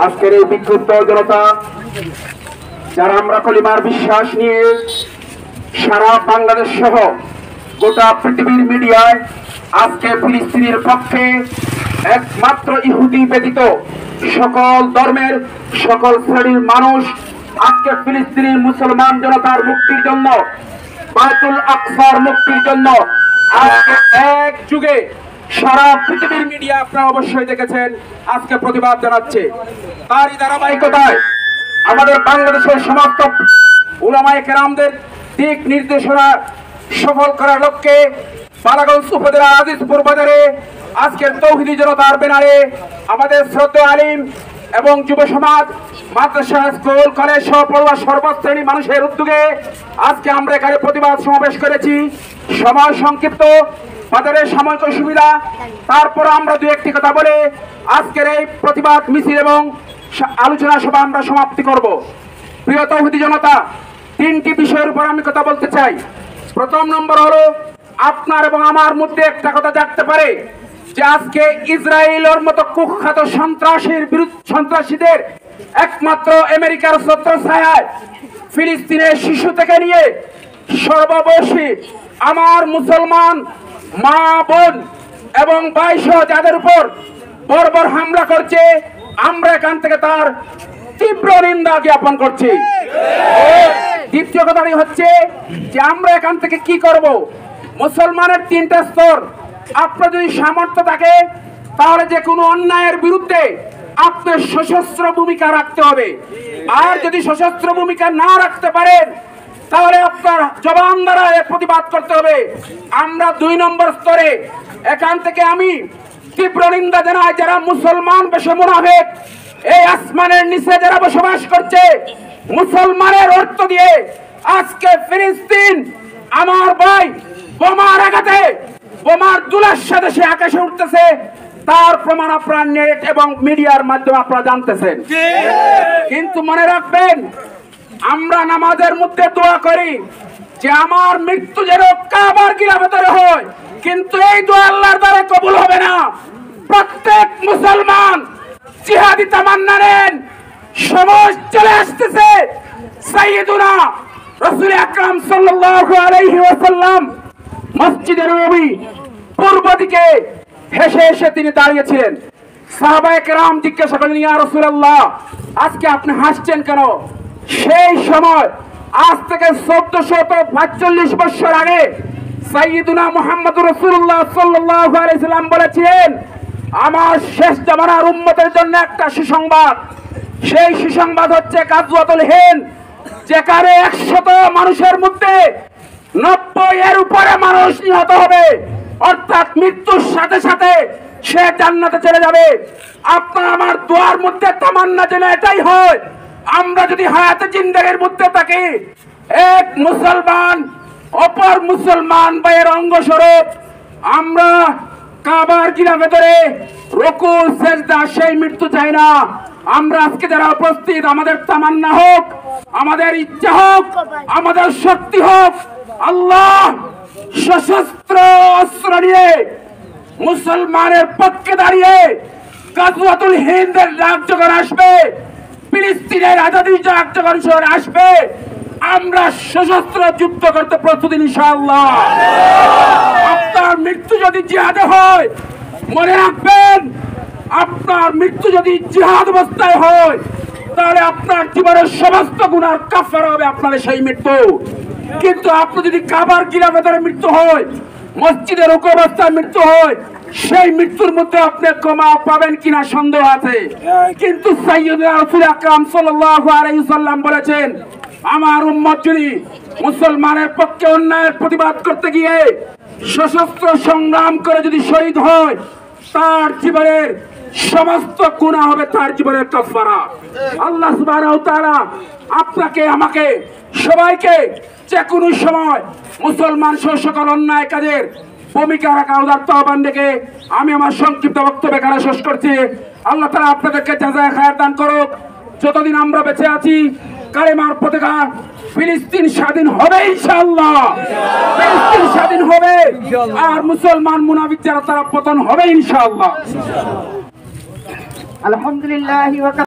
আজকের এই বিক্ষুব্ধ জনতা যারা আমরা কলিমার বিশ্বাস নিয়ে সারা বাংলাদেশ সহ গোটা পৃথিবীর মিডিয়ায় আজকে ফিলিস্তিনের পক্ষে একমাত্র ইহুদি ব্যতীত সকল ধর্মের সকল শ্রেণীর মানুষ আজকে ফিলিস্তিনের মুসলমান জনতার মুক্তির জন্য, বাইতুল আকসার মুক্তির জন্য আজকে এক যুগে সারা পৃথিবীর মিডিয়া আপনারা অবশ্যই দেখেছেন আজকে প্রতিবাদ জানাচ্ছে। তারই ধারাবাহিকতায় আমাদের বাংলাদেশের সমস্ত উলামায়ে কেরামদের দিক নির্দেশনা সফল করার লক্ষ্যে বালাগঞ্জ উপজেলা আজিজপুর বাজারে আজকের তৌহিদি জনতার ব্যানারে আমাদের শ্রদ্ধেয় আলিম এবং যুব সমাজ, মাদ্রাসা, স্কুল, কলেজ সহ পড়ুয়া সর্বশ্রেণী মানুষের উদ্যোগে আজকে আমরা এখানে প্রতিবাদ সমাবেশ করেছি। সময় সংক্ষিপ্ত, বাজারের সাময়িক সুবিধা, তারপর আমরা দু একটি কথা বলে আজকের এই প্রতিবাদ মিছিল এবং আলোচনা সভা আমরা সমাপ্তি করব। প্রিয় তৌহিদি জনতা, তিনটি বিষয়ের উপর আমি কথা বলতে চাই। প্রথম নম্বর হলো, আপনার এবং আমার মধ্যে একটা কথা জাগতে পারে যে আজকে ইসরায়েলের মতো কুখ্যাত সন্ত্রাসীদের একমাত্র আমেরিকার ছত্রছায়ায় ফিলিস্তিনের শিশু থেকে নিয়ে সর্ববয়সী আমার মুসলমান মা বোন এবং ভাই সহ যাদের উপর বর্বর হামলা করছে, আমরা এখান থেকে তার তীব্র নিন্দা জ্ঞাপন করছি। দ্বিতীয় কথাটি হচ্ছে যে আমরা এখান থেকে কি করব। মুসলমানের তিনটা স্তর। আপনার যদি সামর্থ্য থাকে তাহলে যে কোনো অন্যায়ের বিরুদ্ধে আপনার সশস্ত্র ভূমিকা রাখতে হবে, আর যদি সশস্ত্র ভূমিকা না রাখতে পারেন তাহলে আপনার জবান দ্বারা প্রতিবাদ করতে হবে। আমরা 2 নম্বর স্তরে এখান থেকে আমি তীব্র নিন্দা জানাই যারা মুসলমান বেশে মুনাফিক এই আসমানের নিচে যারা বসবাস করছে, মুসলমানের অর্থ দিয়ে আজকে ফিলিস্তিন আমার ভাই বোমার আঘাতে বোমার দুলার সাথে সে আকাশে উঠতেছে, তার প্রমাণ আপনারা নেট এবং মিডিয়ার মাধ্যমে আপনারা জানতেছেন। কিন্তু মনে রাখবেন, আমরা নামাজের মধ্যে দোয়া করি যে আমার মৃত্যু যেন কাবার গিলাফতের হয়, কিন্তু এই দোয়া আল্লাহর দ্বারা কবুল হবে না। প্রত্যেক মুসলমান জিহাদি তামান্না নেন, সময় চলে আসতেছে সাইয়্যিদুনা রাসূল আকরাম সাল্লাল্লাহু আলাইহি ওয়াসাল্লাম মসজিদে নববী পূর্ব দিকে হেসে হেসে তিনি দাঁড়িয়েছিলেন। সাহাবায়ে কেরাম জিজ্ঞাসা করলেন, ইয়া রাসূলুল্লাহ, আজকে আপনি হাসছেন কেন? সেই সময় আজ থেকে 1445 বছর আগে সাইয়্যিদুনা মুহাম্মদুর রাসূলুল্লাহ সাল্লাল্লাহু আলাইহি সাল্লাম বলেছিলেন, আমার শেষ জামানার উম্মতের জন্য একটা সুসংবাদ। সেই সুসংবাদ হচ্ছে গাজওয়াতুল হিন্দ, যেখানে 100 মানুষের মধ্যে 90 এর উপরে মানুষ নিহত হবে, অর্থাৎ মৃত্যুর সাথে সাথে সে জান্নাতে চলে যাবে। আপনার আমার দোয়ার মধ্যে তামান্না যেন এটাই হয়, আমরা যদি হায়াতে জিন্দেগির মধ্যে থাকি, এক মুসলমান অপর মুসলমান ভাইয়ের অঙ্গস্বরূপ আমরা কাবার গিলাফে রুকু সেজদা সেই মৃত্যু চাই না। আমরা আজকে যারা উপস্থিত, আমাদের তামান্না হোক, আমাদের ইচ্ছা হোক, আমাদের শক্তি হোক, আল্লাহ সশস্ত্র অস্ত্র নিয়ে মুসলমানের পক্ষে দাঁড়িয়ে গাজওয়াতুল হিন্দের ডাক যখন আসবে, ফিলিস্তিনের আজাদির ডাক যখন আসবে, আমরা সশস্ত্র যুদ্ধ করতে প্রস্তুত ইনশাআল্লাহ। আপনার মৃত্যু যদি জিহাদে হয়, মনে রাখবেন, আপনার মৃত্যু যদি জিহাদ অবস্থায় হয় তাহলে আপনার জীবনের সমস্ত গুনার কাফারা হবে আপনার সেই মৃত্যু। কিন্তু আপনি যদি কাবার গিলাফে মৃত্যু হয়, মসজিদের রুকু অবস্থায় মৃত্যু হয়, সেই মৃত্যুর মধ্যে আপনি ক্ষমা পাবেন কিনা সন্দেহ আছে। কিন্তু সাইয়্যিদুনা রাসূল আকরাম সাল্লাল্লাহু আলাইহি ওয়াসাল্লাম বলেছেন, আমার উম্মত যদি মুসলমানের পক্ষে অন্যায়ের প্রতিবাদ করতে গিয়ে সশস্ত্র সংগ্রাম করে যদি শহীদ হয়, তার জীবনের সমস্ত গুনাহ হবে তার জীবনের কাফারা। আল্লাহ সুবহানাহু ওয়া তাআলা আপনাকে, আমাকে, সবাইকে যে কোনো সময় মুসলমান সহ সকল অন্যায় কাজের ভূমিকা রাখা উদারত আহ্বান ডেকে আমি আমার সংক্ষিপ্ত বক্তব্য এখানে শেষ করছি। আল্লাহ তাআলা আপনাদেরকে জাযায়ে খায়র দান করুক। যতদিন আমরা বেঁচে আছি, কালেমার পতাকা ফিলিস্তিন স্বাধীন হবে ইনশাআল্লাহ, ফিলিস্তিন স্বাধীন হবে, আর মুসলমান মুনাফিক যারা তারা পতন হবে ইনশাআল্লাহ। আলহামদুলিল্লাহ।